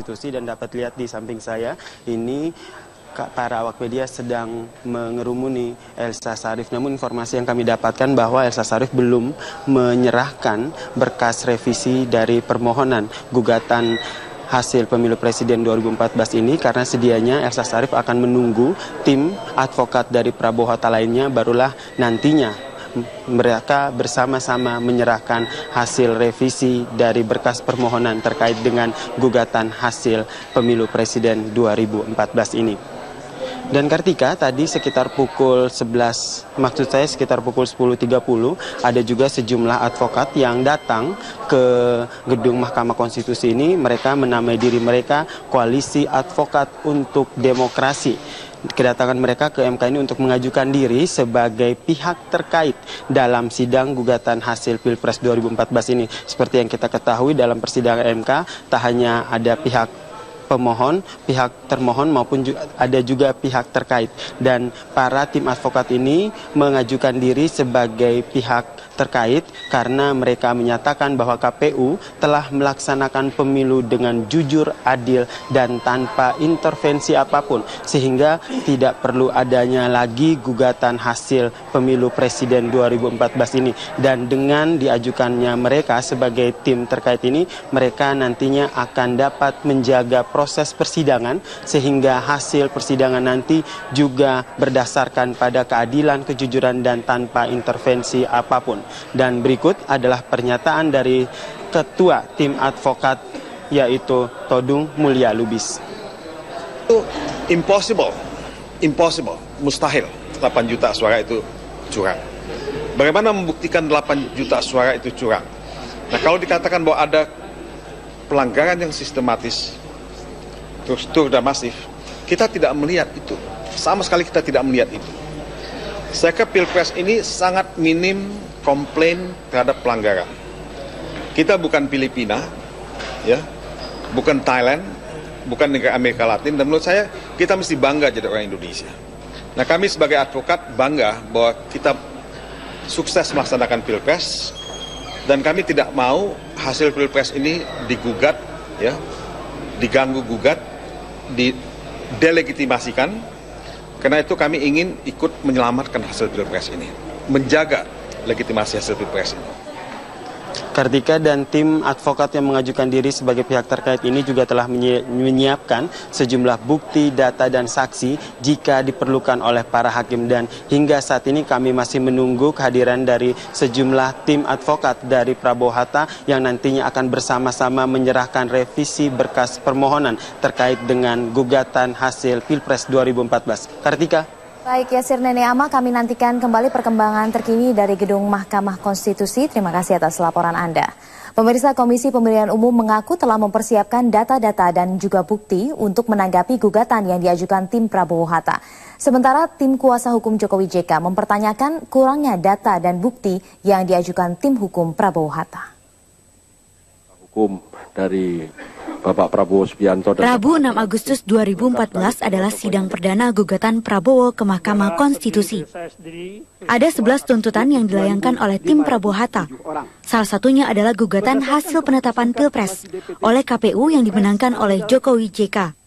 Konstitusi, dan dapat lihat di samping saya ini para awak media sedang mengerumuni Elsa Sharif. Namun informasi yang kami dapatkan bahwa Elsa Sharif belum menyerahkan berkas revisi dari permohonan gugatan hasil pemilu presiden 2014 ini, karena sedianya Elsa Sharif akan menunggu tim advokat dari Prabowo Hatta lainnya, barulah nantinya mereka bersama-sama menyerahkan hasil revisi dari berkas permohonan terkait dengan gugatan hasil pemilu presiden 2014 ini. Dan Kartika, tadi sekitar pukul 11, maksud saya sekitar pukul 10.30, ada juga sejumlah advokat yang datang ke gedung Mahkamah Konstitusi ini. Mereka menamai diri mereka Koalisi Advokat untuk Demokrasi. Kedatangan mereka ke MK ini untuk mengajukan diri sebagai pihak terkait dalam sidang gugatan hasil Pilpres 2014 ini. Seperti yang kita ketahui, dalam persidangan MK tak hanya ada pihak pemohon, pihak termohon maupun ada juga pihak terkait, dan para tim advokat ini mengajukan diri sebagai pihak terkait karena mereka menyatakan bahwa KPU telah melaksanakan pemilu dengan jujur, adil, dan tanpa intervensi apapun, sehingga tidak perlu adanya lagi gugatan hasil pemilu presiden 2014 ini. Dan dengan diajukannya mereka sebagai tim terkait ini, mereka nantinya akan dapat menjaga proses persidangan sehingga hasil persidangan nanti juga berdasarkan pada keadilan, kejujuran, dan tanpa intervensi apapun. Dan berikut adalah pernyataan dari Ketua Tim Advokat, yaitu Todung Mulya Lubis. Itu impossible, mustahil 8 juta suara itu curang. Bagaimana membuktikan 8 juta suara itu curang? Nah, kalau dikatakan bahwa ada pelanggaran yang sistematis, terstruktur dan masif, kita tidak melihat itu. Sama sekali kita tidak melihat itu. Saya kira Pilpres ini sangat minim komplain terhadap pelanggaran. Kita bukan Filipina, ya, bukan Thailand, bukan negara Amerika Latin, dan menurut saya kita mesti bangga jadi orang Indonesia. Nah, kami sebagai advokat bangga bahwa kita sukses melaksanakan Pilpres, dan kami tidak mau hasil Pilpres ini digugat, ya, diganggu-gugat, didelegitimasikan. Karena itu kami ingin ikut menyelamatkan hasil Pilpres ini, menjaga legitimasi hasil Pilpres ini. Kartika dan tim advokat yang mengajukan diri sebagai pihak terkait ini juga telah menyiapkan sejumlah bukti, data, dan saksi jika diperlukan oleh para hakim. Dan hingga saat ini kami masih menunggu kehadiran dari sejumlah tim advokat dari Prabowo Hatta yang nantinya akan bersama-sama menyerahkan revisi berkas permohonan terkait dengan gugatan hasil Pilpres 2014. Kartika. Baik, Yasir Neneama, kami nantikan kembali perkembangan terkini dari Gedung Mahkamah Konstitusi. Terima kasih atas laporan Anda. Pemirsa, Komisi Pemilihan Umum mengaku telah mempersiapkan data-data dan juga bukti untuk menanggapi gugatan yang diajukan tim Prabowo Hatta. Sementara tim kuasa hukum Jokowi JK mempertanyakan kurangnya data dan bukti yang diajukan tim hukum Prabowo Hatta. Hukum dari Bapak Prabowo Subianto. Rabu 6 Agustus 2014 adalah sidang perdana gugatan Prabowo ke Mahkamah Konstitusi. Ada 11 tuntutan yang dilayangkan oleh tim Prabowo Hatta. Salah satunya adalah gugatan hasil penetapan Pilpres oleh KPU yang dimenangkan oleh Jokowi JK.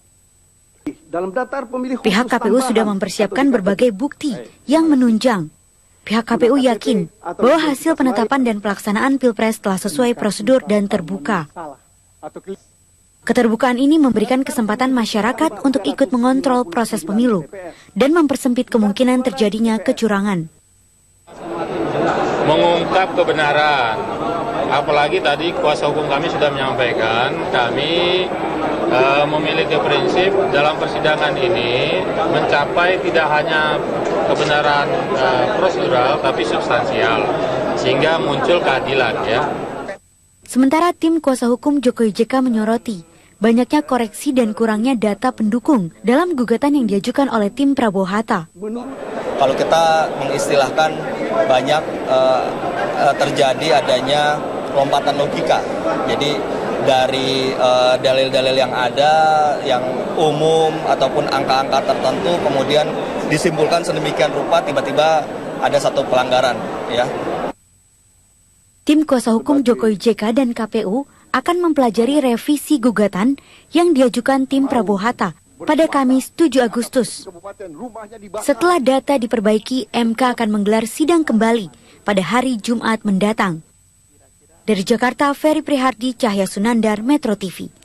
Pihak KPU sudah mempersiapkan berbagai bukti yang menunjang. Pihak KPU yakin bahwa hasil penetapan dan pelaksanaan Pilpres telah sesuai prosedur dan terbuka. Keterbukaan ini memberikan kesempatan masyarakat untuk ikut mengontrol proses pemilu dan mempersempit kemungkinan terjadinya kecurangan. Mengungkap kebenaran, apalagi tadi kuasa hukum kami sudah menyampaikan, kami memiliki prinsip dalam persidangan ini mencapai tidak hanya kebenaran prosedural tapi substansial, sehingga muncul keadilan, ya. Sementara tim kuasa hukum Jokowi JK menyoroti banyaknya koreksi dan kurangnya data pendukung dalam gugatan yang diajukan oleh tim Prabowo Hatta. Kalau kita mengistilahkan banyak terjadi adanya lompatan logika. Jadi dari dalil-dalil yang ada, yang umum ataupun angka-angka tertentu, kemudian disimpulkan sedemikian rupa tiba-tiba ada satu pelanggaran, ya. Tim kuasa hukum Jokowi JK dan KPU akan mempelajari revisi gugatan yang diajukan tim Prabowo Hatta pada Kamis 7 Agustus. Setelah data diperbaiki, MK akan menggelar sidang kembali pada hari Jumat mendatang. Dari Jakarta, Ferry Prihardi, Cahya Sunandar, Metro TV.